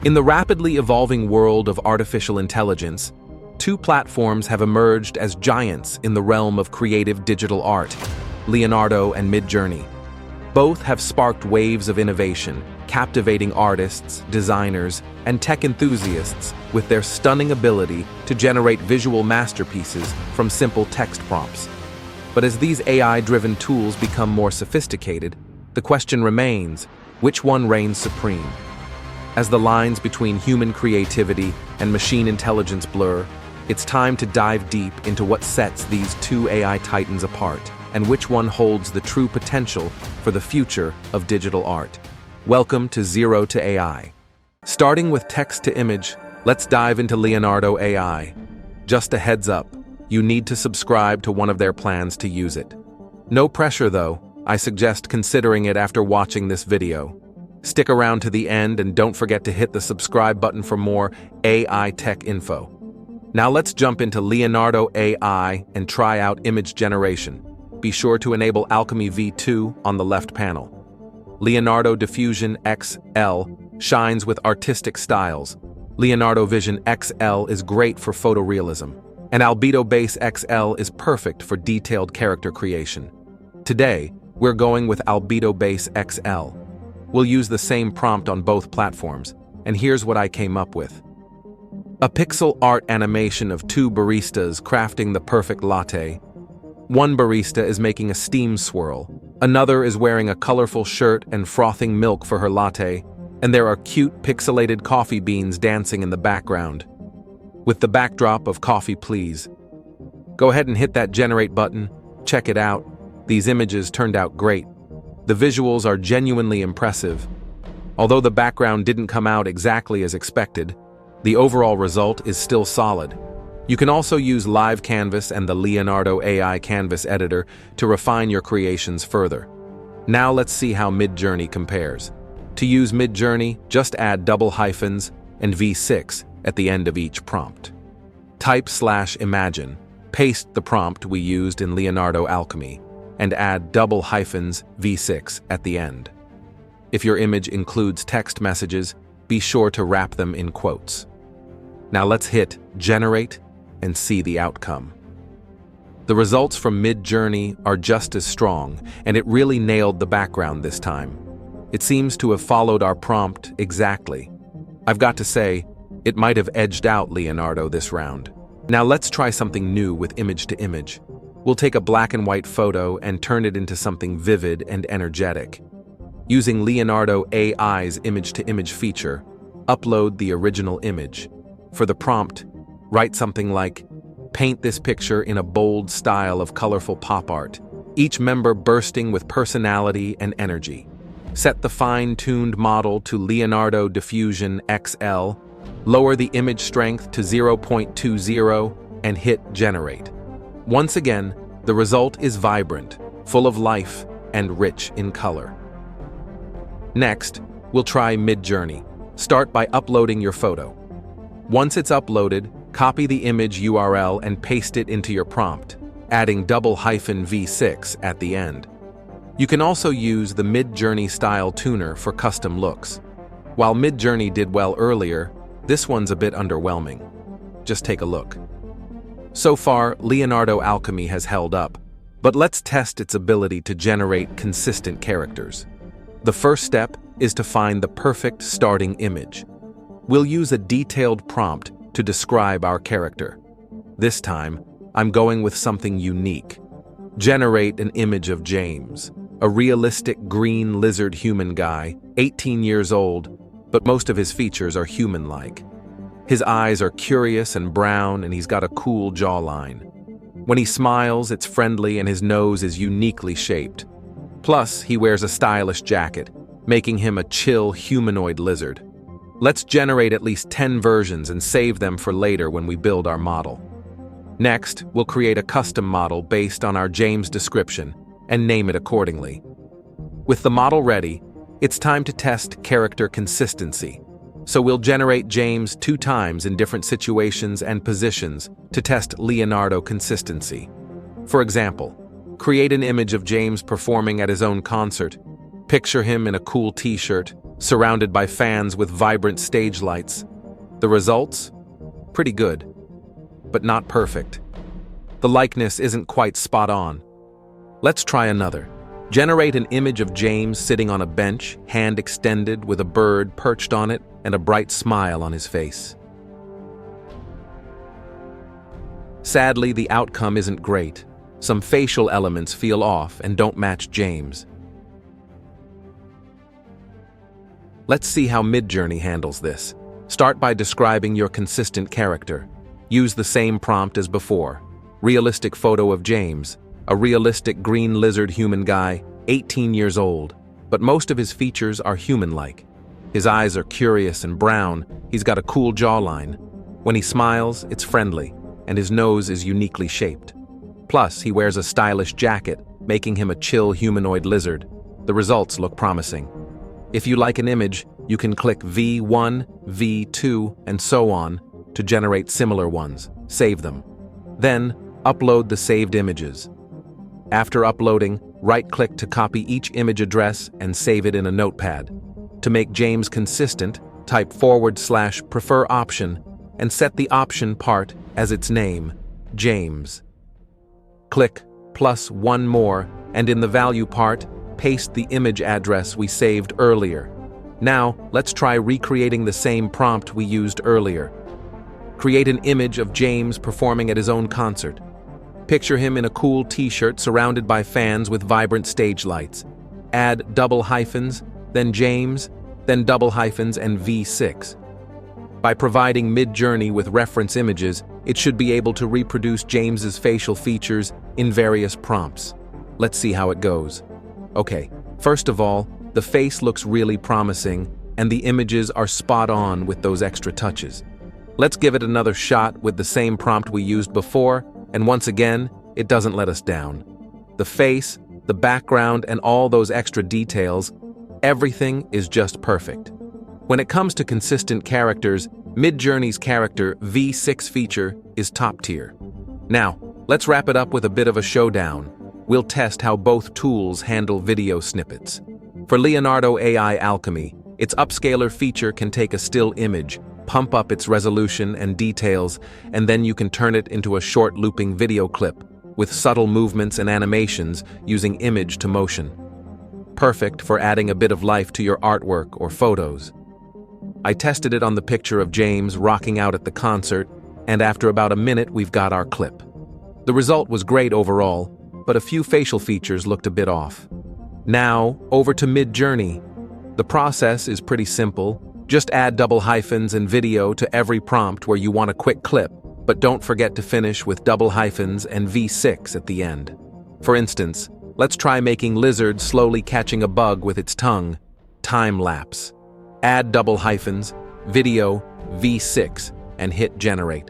In the rapidly evolving world of artificial intelligence, two platforms have emerged as giants in the realm of creative digital art: Leonardo and MidJourney. Both have sparked waves of innovation, captivating artists, designers, and tech enthusiasts with their stunning ability to generate visual masterpieces from simple text prompts. But as these AI-driven tools become more sophisticated, the question remains, which one reigns supreme? As the lines between human creativity and machine intelligence blur, it's time to dive deep into what sets these two AI titans apart, and which one holds the true potential for the future of digital art. Welcome to Zero to AI. Starting with text to image, let's dive into Leonardo AI. Just a heads up, you need to subscribe to one of their plans to use it. No pressure though, I suggest considering it after watching this video. Stick around to the end and don't forget to hit the subscribe button for more AI tech info. Now let's jump into Leonardo AI and try out image generation. Be sure to enable Alchemy V2 on the left panel. Leonardo Diffusion XL shines with artistic styles. Leonardo Vision XL is great for photorealism, and Albedo Base XL is perfect for detailed character creation. Today, we're going with Albedo Base XL. We'll use the same prompt on both platforms, and here's what I came up with. A pixel art animation of two baristas crafting the perfect latte. One barista is making a steam swirl, another is wearing a colorful shirt and frothing milk for her latte, and there are cute pixelated coffee beans dancing in the background. With the backdrop of coffee please. Go ahead and hit that generate button, check it out. These images turned out great. The visuals are genuinely impressive. Although the background didn't come out exactly as expected, the overall result is still solid. You can also use Live Canvas and the Leonardo AI Canvas editor to refine your creations further. Now let's see how MidJourney compares. To use MidJourney, just add double hyphens and V6 at the end of each prompt. Type /imagine, paste the prompt we used in Leonardo Alchemy, and add double hyphens V6 at the end. If your image includes text messages, be sure to wrap them in quotes. Now let's hit generate and see the outcome. The results from MidJourney are just as strong, and it really nailed the background this time. It seems to have followed our prompt exactly. I've got to say, it might have edged out Leonardo this round. Now let's try something new with image to image. We'll take a black and white photo and turn it into something vivid and energetic. Using Leonardo AI's image-to-image feature, upload the original image. For the prompt, write something like, paint this picture in a bold style of colorful pop art, each member bursting with personality and energy. Set the fine-tuned model to Leonardo Diffusion XL, lower the image strength to 0.20, and hit generate. Once again, the result is vibrant, full of life, and rich in color. Next, we'll try MidJourney. Start by uploading your photo. Once it's uploaded, copy the image URL and paste it into your prompt, adding double hyphen V6 at the end. You can also use the MidJourney style tuner for custom looks. While MidJourney did well earlier, this one's a bit underwhelming. Just take a look. So far, Leonardo Alchemy has held up, but let's test its ability to generate consistent characters. The first step is to find the perfect starting image. We'll use a detailed prompt to describe our character. This time, I'm going with something unique. Generate an image of James, a realistic green lizard human guy, 18 years old, but most of his features are human-like. His eyes are curious and brown, and he's got a cool jawline. When he smiles, it's friendly and his nose is uniquely shaped. Plus, he wears a stylish jacket, making him a chill humanoid lizard. Let's generate at least 10 versions and save them for later when we build our model. Next, we'll create a custom model based on our James description and name it accordingly. With the model ready, it's time to test character consistency. So we'll generate James 2 times in different situations and positions to test Leonardo consistency. For example, create an image of James performing at his own concert. Picture him in a cool t-shirt, surrounded by fans with vibrant stage lights. The results? Pretty good, but not perfect. The likeness isn't quite spot on. Let's try another. Generate an image of James sitting on a bench, hand extended with a bird perched on it and a bright smile on his face. Sadly, the outcome isn't great. Some facial elements feel off and don't match James. Let's see how MidJourney handles this. Start by describing your consistent character. Use the same prompt as before. Realistic photo of James, a realistic green lizard human guy, 18 years old, but most of his features are human-like. His eyes are curious and brown, he's got a cool jawline. When he smiles, it's friendly, and his nose is uniquely shaped. Plus, he wears a stylish jacket, making him a chill humanoid lizard. The results look promising. If you like an image, you can click V1, V2, and so on to generate similar ones. Save them. Then, upload the saved images. After uploading, right-click to copy each image address and save it in a notepad. To make James consistent, type /prefer option and set the option part as its name, James. Click +1 more, and in the value part, paste the image address we saved earlier. Now, let's try recreating the same prompt we used earlier. Create an image of James performing at his own concert. Picture him in a cool t-shirt surrounded by fans with vibrant stage lights. Add double hyphens, then James, then double hyphens and V6. By providing MidJourney with reference images, it should be able to reproduce James's facial features in various prompts. Let's see how it goes. Okay, first of all, the face looks really promising, and the images are spot on with those extra touches. Let's give it another shot with the same prompt we used before, and once again, it doesn't let us down. The face, the background, and all those extra details, everything is just perfect. When it comes to consistent characters, MidJourney's character V6 feature is top tier. Now, let's wrap it up with a bit of a showdown. We'll test how both tools handle video snippets. For Leonardo AI Alchemy, its upscaler feature can take a still image, pump up its resolution and details, and then you can turn it into a short looping video clip with subtle movements and animations using image to motion. Perfect for adding a bit of life to your artwork or photos. I tested it on the picture of James rocking out at the concert, and after about a minute we've got our clip. The result was great overall, but a few facial features looked a bit off. Now, over to MidJourney. The process is pretty simple. Just add double hyphens and video to every prompt where you want a quick clip, but don't forget to finish with double hyphens and V6 at the end. For instance, let's try making lizard slowly catching a bug with its tongue. Time lapse. Add double hyphens, video, V6, and hit generate.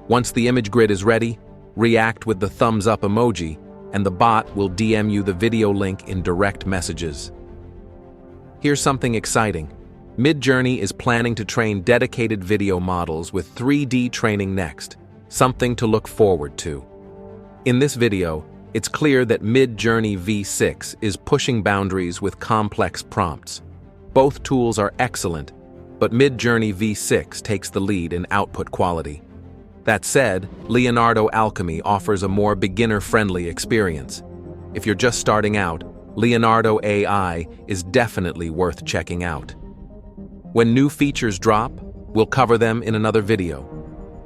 Once the image grid is ready, react with the thumbs up emoji, and the bot will DM you the video link in direct messages. Here's something exciting. MidJourney is planning to train dedicated video models with 3D training next, something to look forward to. In this video, it's clear that MidJourney V6 is pushing boundaries with complex prompts. Both tools are excellent, but MidJourney V6 takes the lead in output quality. That said, Leonardo Alchemy offers a more beginner-friendly experience. If you're just starting out, Leonardo AI is definitely worth checking out. When new features drop, we'll cover them in another video.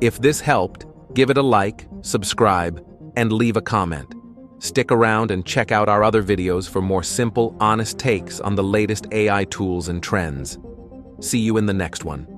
If this helped, give it a like, subscribe, and leave a comment. Stick around and check out our other videos for more simple, honest takes on the latest AI tools and trends. See you in the next one.